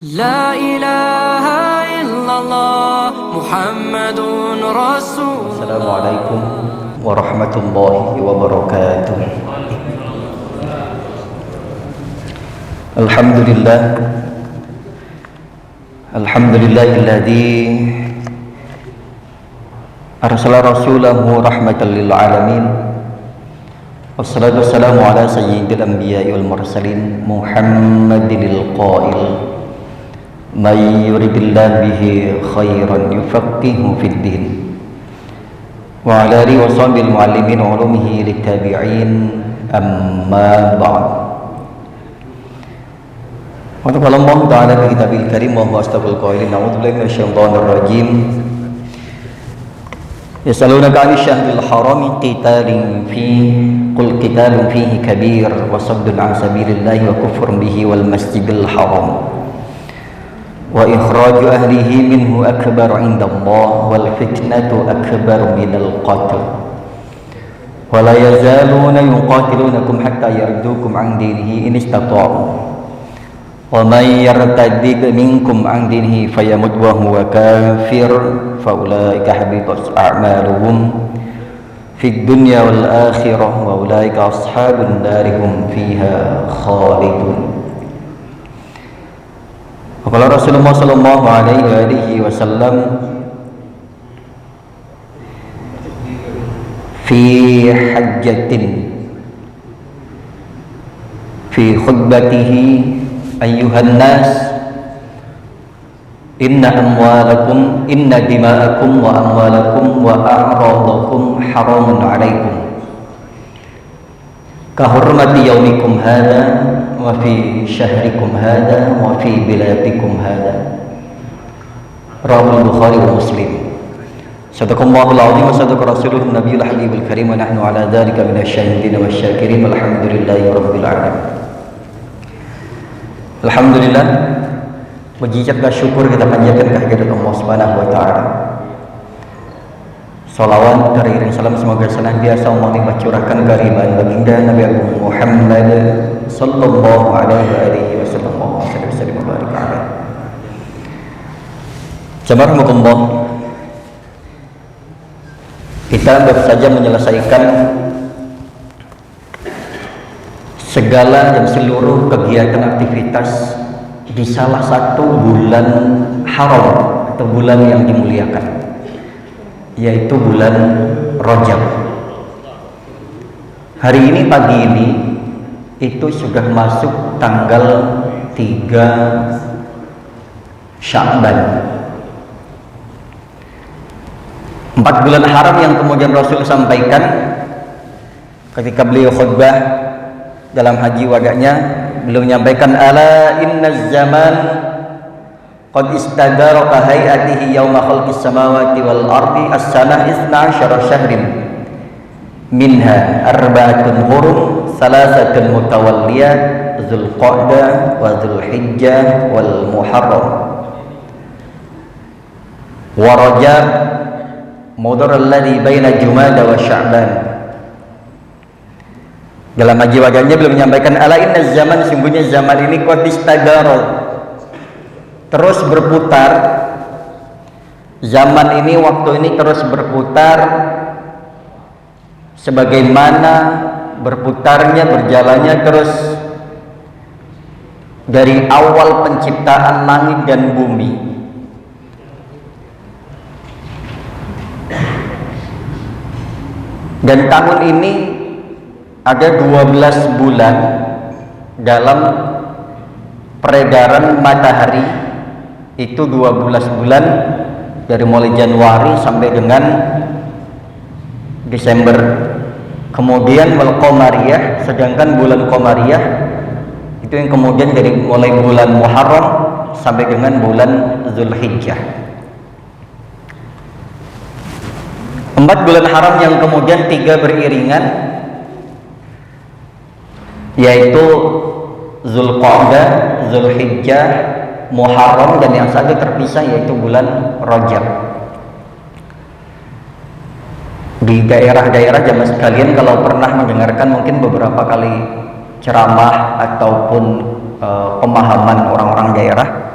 لا إله إلا الله محمد رسول الله. Assalamualaikum warahmatullahi wabarakatuh. Alhamdulillahilladzi arsala rasulahu rahmatan lil alamin. Wassalatu wassalamu ala sayyidil anbiya'i wal mursalin Muhammadil qail may yuridillahu bihi khairan yufaqihu fid din wa ala alihi wa sahbihi muallimin wa ulumihi littabi'in amma ba'd. Wa qala Allah ta'ala fi kitabil karim wa huwa asdaqul qailin a'udzu billahi minasyaitonir rajim. Yasalunaka 'anil syahril harami qitalin fihi qul qitalun fihi kabir wa saddun 'an sabilillahi wa kufrun bihi wal masjidil haram wa ikhraju ahlihi minhu akbar 'inda Allah wal fitnatu akbar minal qatl wa la yazaluna yuqatilunakum hatta yardukum 'an dinihi in istata'u wa may yartadid minkum 'an dinihi fayamut wa huwa kafir fa ulaika habitat a'maluhum fid dunya wal akhirah wa ulaika ashabun nar hum fiha khalidun. Qala Rasulullah sallallahu alaihi wasallam fi hajjatin fi khutbatihi ayyuhan nas inna amwalakum inna dima'akum wa amwalakum wa a'radakum haramun alaikum kahurmati yaumikum hadha wa fi syahrikum hadha wa fi biladikum hadha. Rawahul Bukhari wa Muslim. Sadaqallahul azim wa sadaqa rasulun nabiyul habibul karim wa nahnu ala dzalika minasyahidin wasyakirin walhamdulillahi rabbil alamin. Alhamdulillah, puji serta syukur kita panjatkan kehadirat Allah Subhanahu wa taala. Salawat dari salam semoga senantiasa Allah curahkan kehadiran baginda Nabi Agung Muhammad sallallahu alaihi wasallam wa sallam wa barik alaihi. Jazakumullah. Kita baru saja menyelesaikan segala dan seluruh kegiatan aktivitas di salah satu bulan haram atau bulan yang dimuliakan, yaitu bulan Rajab. Hari ini, pagi ini, itu sudah masuk tanggal 3 Sya'ban. 4 bulan haram yang kemudian Rasul sampaikan ketika beliau khutbah dalam haji wada'nya. Beliau menyampaikan ala innaz zaman qad istadara ka hayatihi yauma khalqis samawati wal ardi as-sanah 12 syahrin minha arba'atun hurum salasatun mutawalliyat Dzulqa'dah wa Dzulhijjah wal Muharram wa Rajab mudhar alladhi baina Jumada wa Sya'ban. Dalam haji wadahnya beliau menyampaikan ala innaz zaman, sungguhnya zaman ini qad istadara, terus berputar. Zaman ini, waktu ini terus berputar sebagaimana berputarnya, berjalannya terus dari awal penciptaan langit dan bumi. Dan tahun ini ada 12 bulan dalam peredaran matahari. Itu 12 bulan dari mulai Januari sampai dengan Desember. Kemudian wal qamariyah, sedangkan bulan qamariyah itu yang kemudian dari mulai bulan Muharram sampai dengan bulan Dzulhijjah. 4 bulan haram yang kemudian 3 beriringan, yaitu Dzulqa'dah, Dzulhijjah, Muharram, dan yang satu terpisah yaitu bulan Rajab. Di daerah-daerah jamaah sekalian, kalau pernah mendengarkan mungkin beberapa kali ceramah ataupun pemahaman orang-orang daerah,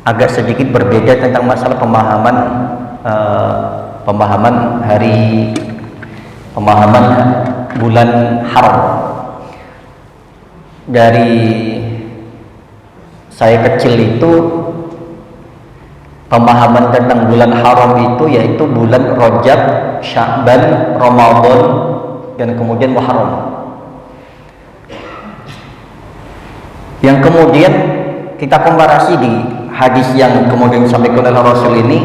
agak sedikit berbeda tentang masalah pemahaman bulan haram. Dari saya kecil itu pemahaman tentang bulan haram itu yaitu bulan Rajab, Sya'ban, Ramadan, dan kemudian Muharram. Yang kemudian kita komparasi di hadis yang kemudian disampaikan oleh Rasul ini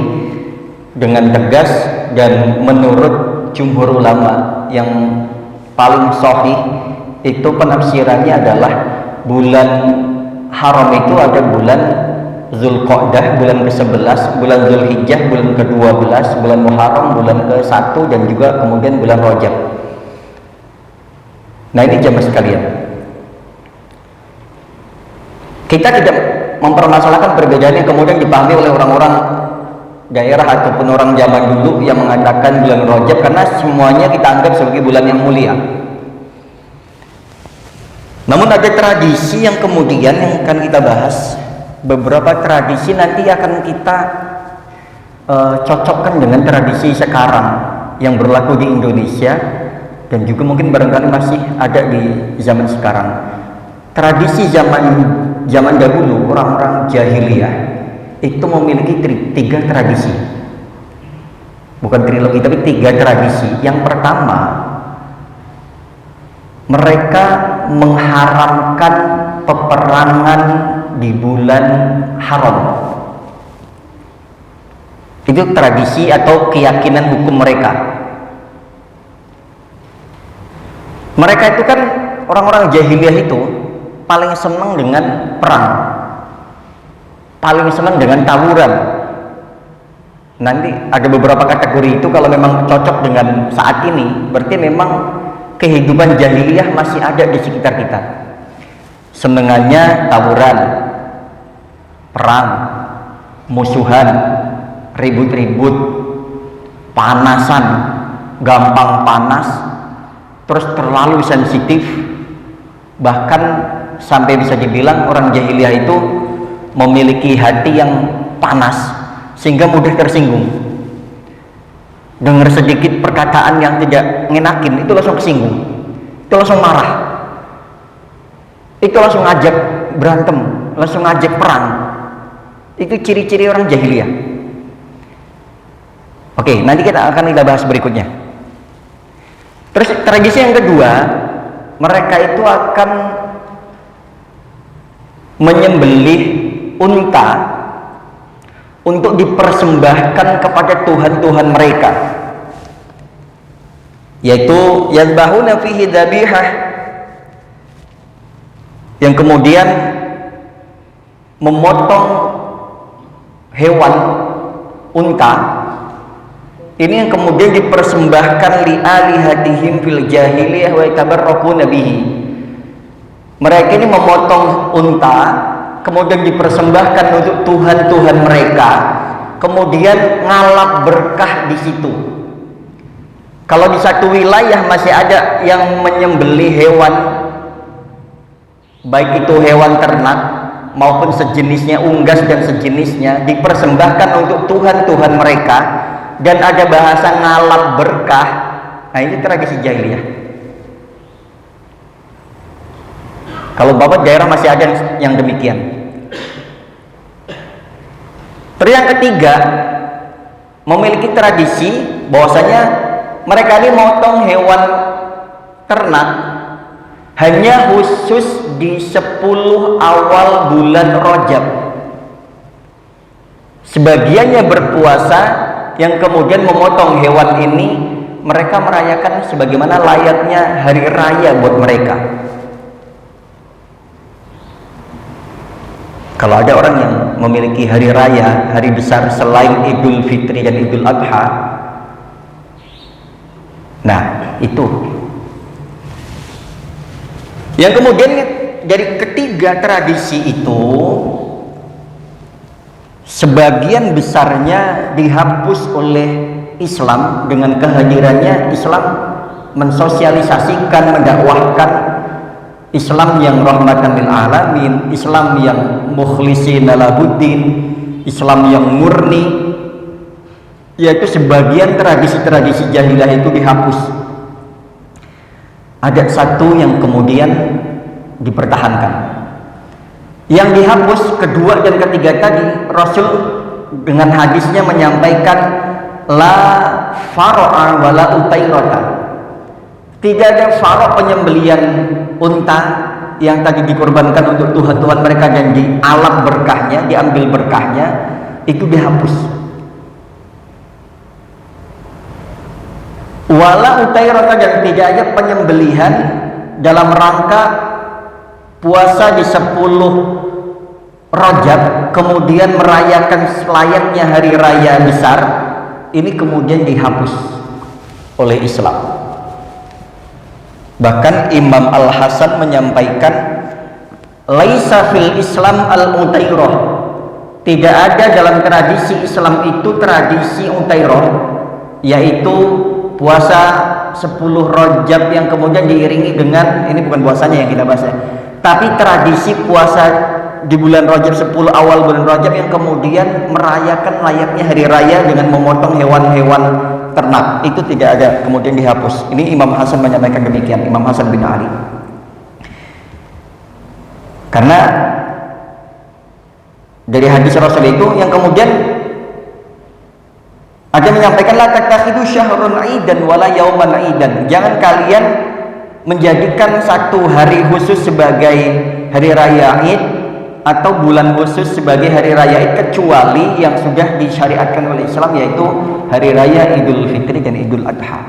dengan tegas, dan menurut jumhur ulama yang paling sahih itu penafsirannya adalah bulan haram itu ada bulan Zulqa'dah, bulan ke-11, bulan Zulhijjah, bulan ke-12, bulan Muharram, bulan ke-1, dan juga kemudian bulan Rajab. Nah, ini jamaah sekalian, kita tidak mempermasalahkan perbedaan yang kemudian dipahami oleh orang-orang daerah ataupun orang zaman dulu yang mengatakan bulan Rajab, karena semuanya kita anggap sebagai bulan yang mulia. Namun ada tradisi yang kemudian yang akan kita bahas. Beberapa tradisi nanti akan kita cocokkan dengan tradisi sekarang yang berlaku di Indonesia, dan juga mungkin barangkali masih ada di zaman sekarang. Tradisi zaman dahulu, orang-orang jahiliyah itu memiliki tiga tradisi, bukan trilogi tapi tiga tradisi. Yang pertama, mereka mengharamkan peperangan di bulan haram. Itu tradisi atau keyakinan hukum mereka. Mereka itu kan orang-orang jahiliyah itu paling senang dengan perang, paling senang dengan tawuran. Nanti ada beberapa kategori itu kalau memang cocok dengan saat ini, berarti memang kehidupan jahiliyah masih ada di sekitar kita. Senengannya tawuran, perang, musuhan, ribut-ribut, panasan, gampang panas, terus terlalu sensitif, bahkan sampai bisa dibilang orang jahiliyah itu memiliki hati yang panas sehingga mudah tersinggung. Dengar sedikit perkataan yang tidak ngenakin itu langsung kesinggung, itu langsung marah, itu langsung ngajak berantem, langsung ngajak perang. Itu ciri-ciri orang jahiliyah. Oke, nanti kita bahas berikutnya. Terus tradisi yang kedua, mereka itu akan menyembelih unta untuk dipersembahkan kepada Tuhan-Tuhan mereka, yaitu yadbahuna fihi dzabihah, yang kemudian memotong hewan unta ini yang kemudian dipersembahkan li alihatihim fil jahiliyah wa tabarrakuna bihi. Mereka ini memotong unta kemudian dipersembahkan untuk Tuhan-Tuhan mereka, kemudian ngalap berkah di situ. Kalau di satu wilayah masih ada yang menyembelih hewan, baik itu hewan ternak maupun sejenisnya, unggas dan sejenisnya, dipersembahkan untuk Tuhan-Tuhan mereka, dan ada bahasa ngalap berkah. Nah, ini tradisi jahiliyah. Kalau bapak daerah masih ada yang demikian. Terus yang ketiga, memiliki tradisi bahwasanya mereka ini motong hewan ternak hanya khusus di 10 awal bulan Rajab. Sebagiannya berpuasa, yang kemudian memotong hewan ini mereka merayakan sebagaimana layaknya hari raya buat mereka. Kalau ada orang yang memiliki hari raya, hari besar selain Idul Fitri dan Idul Adha, nah itu. Yang kemudian dari ketiga tradisi itu, sebagian besarnya dihapus oleh Islam. Dengan kehadirannya Islam mensosialisasikan, mendakwahkan Islam yang rahmatan lil alamin, Islam yang mukhlisin lahuddin, Islam yang murni, yaitu sebagian tradisi-tradisi jahiliyah itu dihapus. Ada satu yang kemudian dipertahankan. Yang dihapus kedua dan ketiga tadi, Rasul dengan hadisnya menyampaikan la faro'a wala utairata. Tidak ada faro' penyembelian unta yang tadi dikorbankan untuk Tuhan-Tuhan mereka dan di alam berkahnya, diambil berkahnya, itu dihapus. Wala utairata, dan tidak ada penyembelihan dalam rangka puasa di 10 Rajab kemudian merayakan layaknya hari raya besar, ini kemudian dihapus oleh Islam. Bahkan Imam Al-Hasan menyampaikan laisa fil Islam al-utairah, tidak ada dalam tradisi Islam itu tradisi utairah, yaitu puasa 10 Rajab yang kemudian diiringi dengan, ini bukan puasanya yang kita bahas ya, tapi tradisi puasa di bulan Rajab 10 awal bulan Rajab yang kemudian merayakan layaknya hari raya dengan memotong hewan-hewan ternak, itu tidak ada, kemudian dihapus. Ini Imam Hasan menyampaikan demikian, Imam Hasan bin Ali. Karena dari hadis Rasul itu yang kemudian ada menyampaikan la tattakhidu syahrun aidan wala yauman aidan, jangan kalian menjadikan satu hari khusus sebagai hari raya Id atau bulan khusus sebagai hari raya Id, kecuali yang sudah disyariatkan oleh Islam, yaitu hari raya Idul Fitri dan Idul Adha.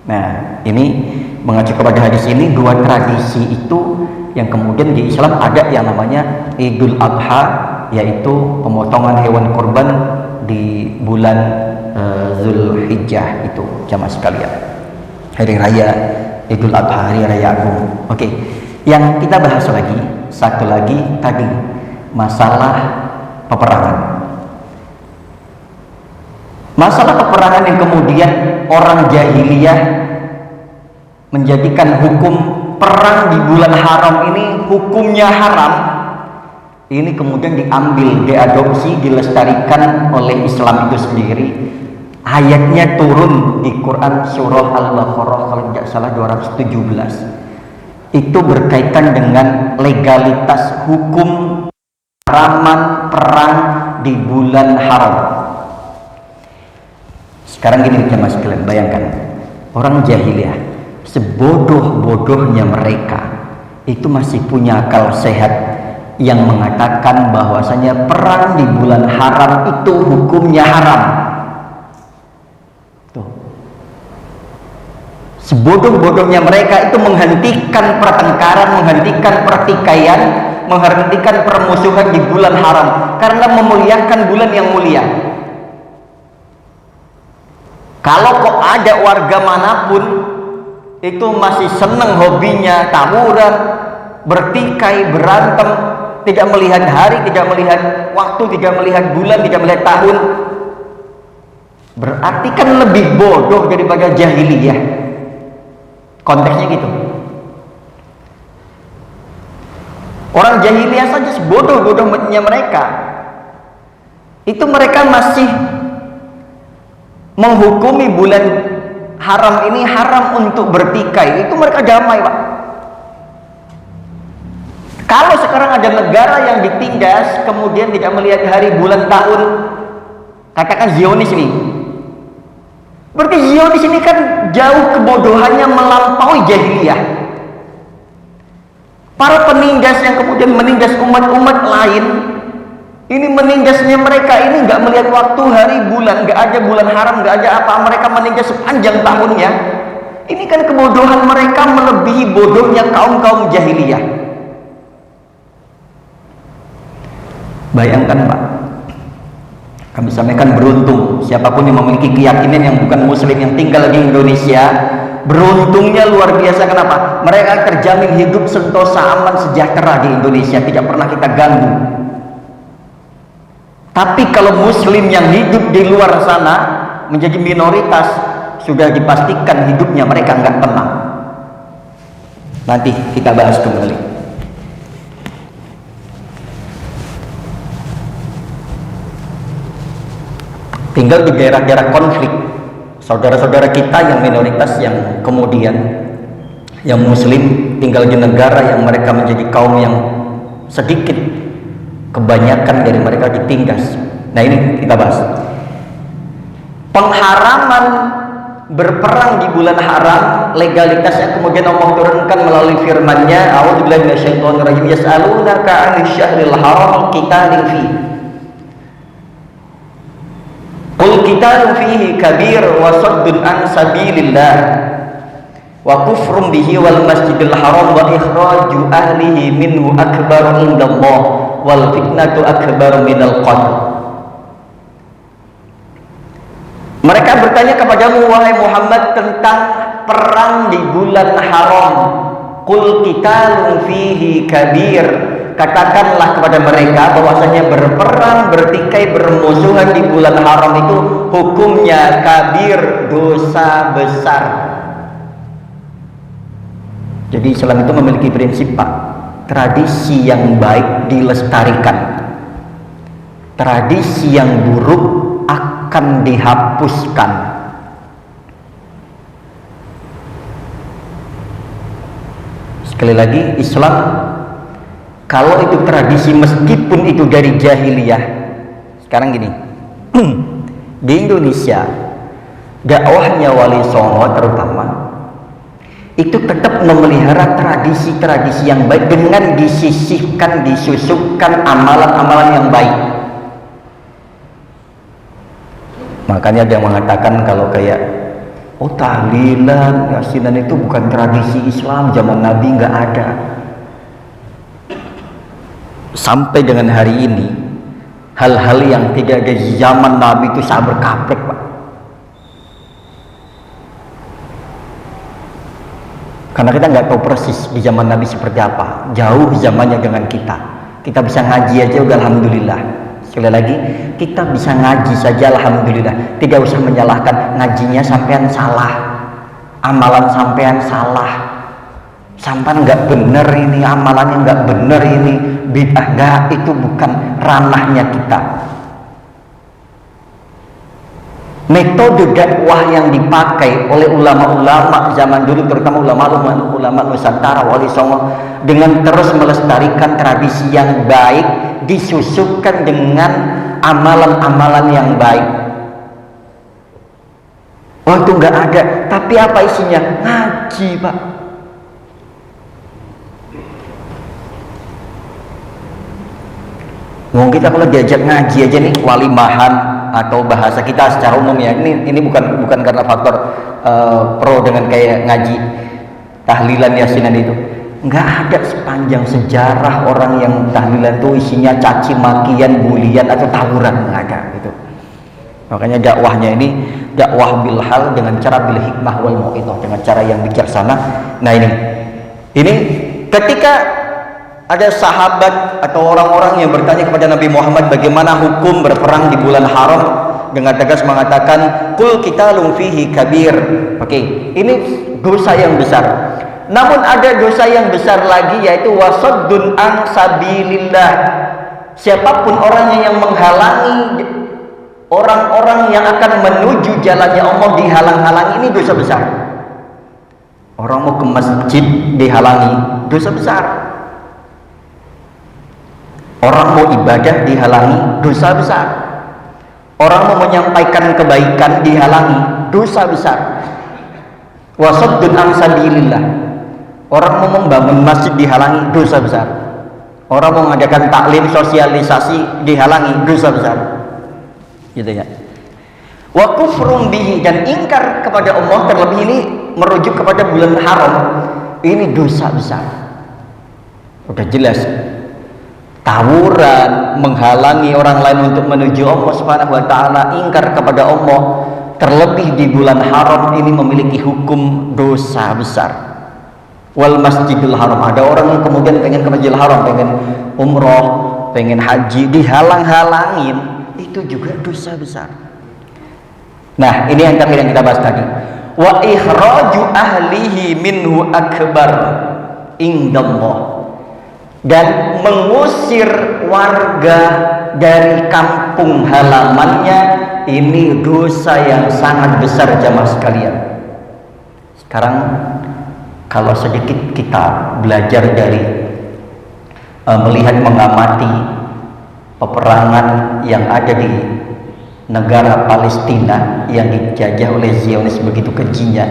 Nah, ini mengacu kepada hadis ini, dua tradisi itu yang kemudian di Islam ada yang namanya Idul Adha, yaitu pemotongan hewan kurban di bulan Zulhijjah, itu jamaah sekalian, hari raya Idul Adha, hari raya agung. Oke, yang kita bahas lagi satu lagi tadi, masalah peperangan. Masalah peperangan yang kemudian orang jahiliyah menjadikan hukum perang di bulan haram ini hukumnya haram. Ini kemudian diambil, diadopsi, dilestarikan oleh Islam itu sendiri. Ayatnya turun di Quran surah Al-Baqarah kalau tidak salah 217. Itu berkaitan dengan legalitas hukum haraman perang di bulan haram. Sekarang gini jemaah sekalian, bayangkan orang jahiliyah sebodoh-bodohnya mereka itu masih punya akal sehat yang mengatakan bahwasanya perang di bulan haram itu hukumnya haram. Tuh. Sebodoh-bodohnya mereka itu menghentikan pertengkaran, menghentikan pertikaian, menghentikan permusuhan di bulan haram karena memuliakan bulan yang mulia. Kalau kok ada warga manapun itu masih senang hobinya tawuran, bertikai, berantem, tidak melihat hari, tidak melihat waktu, tidak melihat bulan, tidak melihat tahun, berarti kan lebih bodoh daripada jahiliyah. Konteksnya gitu. Orang jahiliyah saja sebodoh-bodohnya mereka, itu mereka masih menghukumi bulan haram ini haram untuk bertikai. Itu mereka damai, Pak. Kalau sekarang ada negara yang ditindas kemudian tidak melihat hari, bulan, tahun, katakan Zionis ini, berarti Zionis ini kan jauh kebodohannya melampaui jahiliyah. Para penindas yang kemudian menindas umat-umat lain, ini menindasnya mereka ini nggak melihat waktu, hari, bulan, nggak ada bulan haram, nggak ada apa, mereka menindas sepanjang tahunnya. Ini kan kebodohan mereka melebihi bodohnya kaum-kaum jahiliyah. Bayangkan, Pak, kami sampaikan beruntung siapapun yang memiliki keyakinan yang bukan muslim yang tinggal di Indonesia, beruntungnya luar biasa. Kenapa? Mereka terjamin hidup sentosa, aman, sejahtera di Indonesia, tidak pernah kita ganggu. Tapi kalau muslim yang hidup di luar sana menjadi minoritas, sudah dipastikan hidupnya mereka nggak tenang. Nanti kita bahas kembali. tinggal di daerah-daerah konflik. Saudara-saudara kita yang minoritas, yang kemudian yang muslim tinggal di negara yang mereka menjadi kaum yang sedikit, kebanyakan dari mereka ditindas. Nah, ini kita bahas pengharaman berperang di bulan haram, legalitasnya kemudian Allah turunkan melalui firman-Nya, a'udzubillahi minasyaitonirrajim, yas'alunaka 'anil syahril haram qitalin fihi qul qitalun fihi kabir wa saddun an sabilillah wa kufrun bihi wal masjidil haram wa ikhraju ahlihi minhu akbar indallah wal fitnatu akbar minal qatl. Mereka bertanya kepadamu, wahai Muhammad, tentang perang di bulan haram. Qul qitalun fihi kabir. Katakanlah kepada mereka bahwasanya berperang, bertikai, bermusuhan di bulan haram itu hukumnya kabir, dosa besar. Jadi Islam itu memiliki prinsip, Pak. Tradisi yang baik dilestarikan. Tradisi yang buruk akan dihapuskan. Sekali lagi, Islam kalau itu tradisi meskipun itu dari jahiliyah. Sekarang gini, di Indonesia dakwahnya Wali Songo terutama itu tetap memelihara tradisi-tradisi yang baik dengan disisihkan, disusupkan amalan-amalan yang baik. Makanya ada yang mengatakan kalau kayak tahlilan, yasinan itu bukan tradisi Islam, zaman Nabi nggak ada. Sampai dengan hari ini hal-hal yang tidak ada di zaman Nabi itu sabar kaprek, Pak. Karena kita nggak tahu persis di zaman Nabi seperti apa, jauh zamannya dengan kita. Kita bisa ngaji aja udah alhamdulillah. Sekali lagi, kita bisa ngaji saja alhamdulillah. Tidak usah menyalahkan, ngajinya sampean salah, amalan sampean salah, sampean nggak bener ini, amalannya nggak bener ini, bid'ah. Nggak, itu bukan ranahnya kita. Metode dakwah yang dipakai oleh ulama-ulama zaman dulu, terutama ulama Nusantara, Wali Songo, dengan terus melestarikan tradisi yang baik, disusupkan dengan amalan-amalan yang baik. Oh, itu nggak ada, tapi apa isinya? Ngaji, Pak. Mungkin kita kalau diajak ngaji aja nih, walimahan atau bahasa kita secara umum ya, ini bukan karena faktor pro dengan kayak ngaji tahlilan yasinan itu. Nggak ada sepanjang sejarah orang yang tahlilan itu isinya caci makian, bulian atau tawuran, nggak ada gitu. Makanya dakwahnya ini dakwah bil hal dengan cara bil hikmah wal mau'izah, dengan cara yang bijaksana. Nah, ini ketika ada sahabat atau orang-orang yang bertanya kepada Nabi Muhammad bagaimana hukum berperang di bulan haram, dengan tegas mengatakan qul qitalun fihi kabir. Oke, ini dosa yang besar. Namun ada dosa yang besar lagi, yaitu wasaddun an sabilillah. Siapapun orangnya yang menghalangi orang-orang yang akan menuju jalannya Allah, dihalang-halangi, ini dosa besar. Orang mau ke masjid dihalangi, dosa besar. Orang mau ibadah dihalangi, dosa besar. Orang mau menyampaikan kebaikan dihalangi, dosa besar. Wasaddun an sabilillah. Orang mau membangun masjid dihalangi, dosa besar. Orang mau mengadakan taklim, sosialisasi dihalangi, dosa besar. Gitu ya. Wa kufrun bihi, dan ingkar kepada Allah, terlebih ini merujuk kepada bulan haram, ini dosa besar. Udah jelas. Tawuran, menghalangi orang lain untuk menuju Allah Subhanahu wa taala, ingkar kepada Allah, terlebih di bulan haram, ini memiliki hukum dosa besar. Wal masjidil haram, ada orang yang kemudian pengen ke Masjidil Haram, pengen umroh, pengen haji, dihalang-halangin, itu juga dosa besar. Nah, ini yang terakhir yang kita bahas tadi. Wa ikhraju ahlihi minhu akbar indallah, dan mengusir warga dari kampung halamannya ini dosa yang sangat besar jamaah sekalian. Sekarang kalau sedikit kita belajar dari melihat mengamati peperangan yang ada di negara Palestina yang dijajah oleh Zionis begitu kejinya.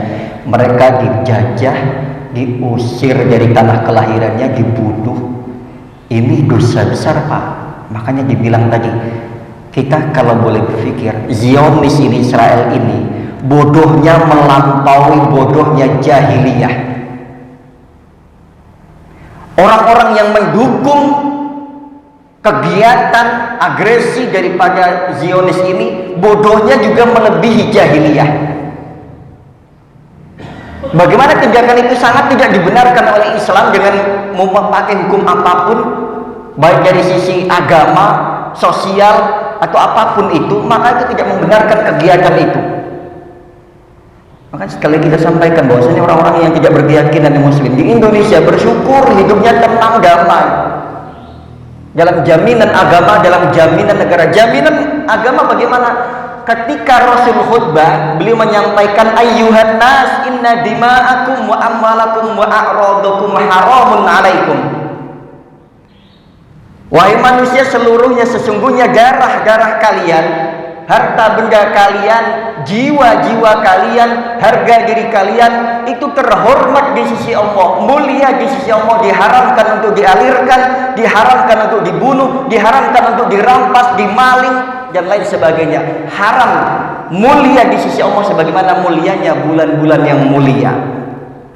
Mereka dijajah, diusir dari tanah kelahirannya, dibunuh. Ini dosa besar, Pak. Makanya dibilang tadi, kita kalau boleh berpikir, Zionis ini, Israel ini bodohnya melampaui bodohnya jahiliyah. Orang-orang yang mendukung kegiatan agresi daripada Zionis ini bodohnya juga melebihi jahiliyah. Bagaimana tindakan itu sangat tidak dibenarkan oleh Islam dengan memakai hukum apapun, baik dari sisi agama, sosial, atau apapun itu, maka itu tidak membenarkan kegiatan itu. Maka sekali kita sampaikan bahwasanya orang-orang yang tidak berkeyakinan muslim di Indonesia bersyukur hidupnya tenang damai dalam jaminan agama, dalam jaminan negara. Jaminan agama bagaimana? Ketika Rasul khutbah, beliau menyampaikan, ayyuhan nas inna dima'akum wa amwalakum wa a'radakum haramun alaikum. Wahai manusia seluruhnya, sesungguhnya darah-darah kalian, harta benda kalian, jiwa-jiwa kalian, harga diri kalian itu terhormat di sisi Allah, mulia di sisi Allah, diharamkan untuk dialirkan, diharamkan untuk dibunuh, diharamkan untuk dirampas, dimaling, dan lain sebagainya. Haram, mulia di sisi Allah sebagaimana mulianya bulan-bulan yang mulia.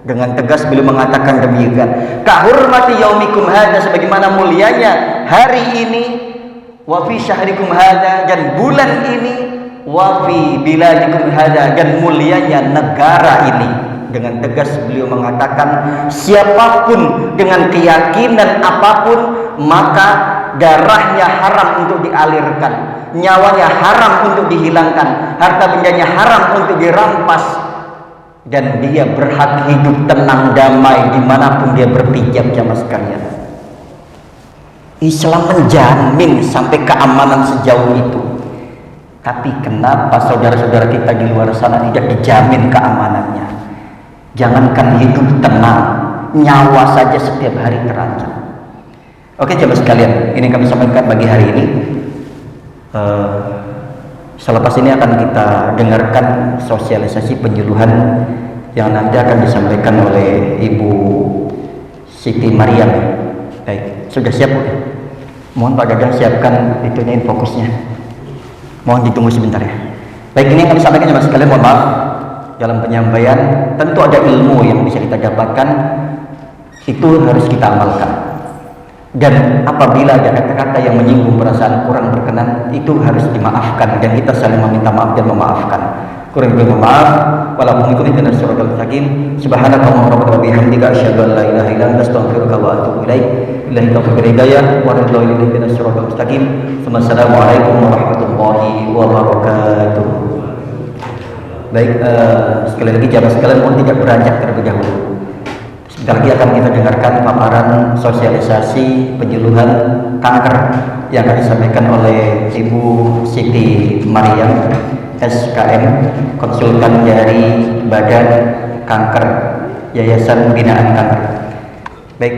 Dengan tegas beliau mengatakan demikian. Kahurmati yaumikum hadza, sebagaimana mulianya hari ini, wa fi syahrikum hadza, dan bulan ini, wa fi biladikum hadza, dan mulianya negara ini. Dengan tegas beliau mengatakan, siapapun dengan keyakinan apapun, maka darahnya haram untuk dialirkan, nyawanya haram untuk dihilangkan, harta bendanya haram untuk dirampas, dan dia berhak hidup tenang damai dimanapun dia berpijak. Jamaah sekalian, Islam menjamin sampai keamanan sejauh itu. Tapi kenapa saudara-saudara kita di luar sana tidak dijamin keamanannya? Jangankan hidup tenang, nyawa saja setiap hari terancam. Oke jemaah sekalian, ini kami sampaikan bagi hari ini. Selepas ini akan kita dengarkan sosialisasi penyuluhan yang nanti akan disampaikan oleh Ibu Siti Maryam. Baik, sudah siap Bu? Mohon Pak Dadang siapkan itunya, fokusnya. Mohon ditunggu sebentar ya. Baik, ini yang kami sampaikan jemaah sekalian, mohon maaf dalam penyampaian. Tentu ada ilmu yang bisa kita dapatkan, itu harus kita amalkan. Dan apabila ada kata-kata yang menyinggung perasaan kurang berkenan, itu harus dimaafkan, dan kita saling meminta maaf dan memaafkan. Kurang lebih maaf. Walaupun ikuti dengan suratul mustaqim. Subhanakallahumma rabbana wa bihamdika asyhadu an la ilaha illa anta astaghfiruka wa atubu ilaik. Billahi taufiq wal hidayah wa ridwan lillahi min suratul mustaqim. Assalamualaikum warahmatullahi wabarakatuh. Baik, sekali lagi jamaah sekalian mohon tidak beranjak terlebih dahulu. Sebentar lagi akan kita dengarkan paparan sosialisasi penyuluhan kanker yang akan disampaikan oleh Ibu Siti Maryam, SKM, konsultan dari Badan Kanker Yayasan Binaan Kanker. Baik.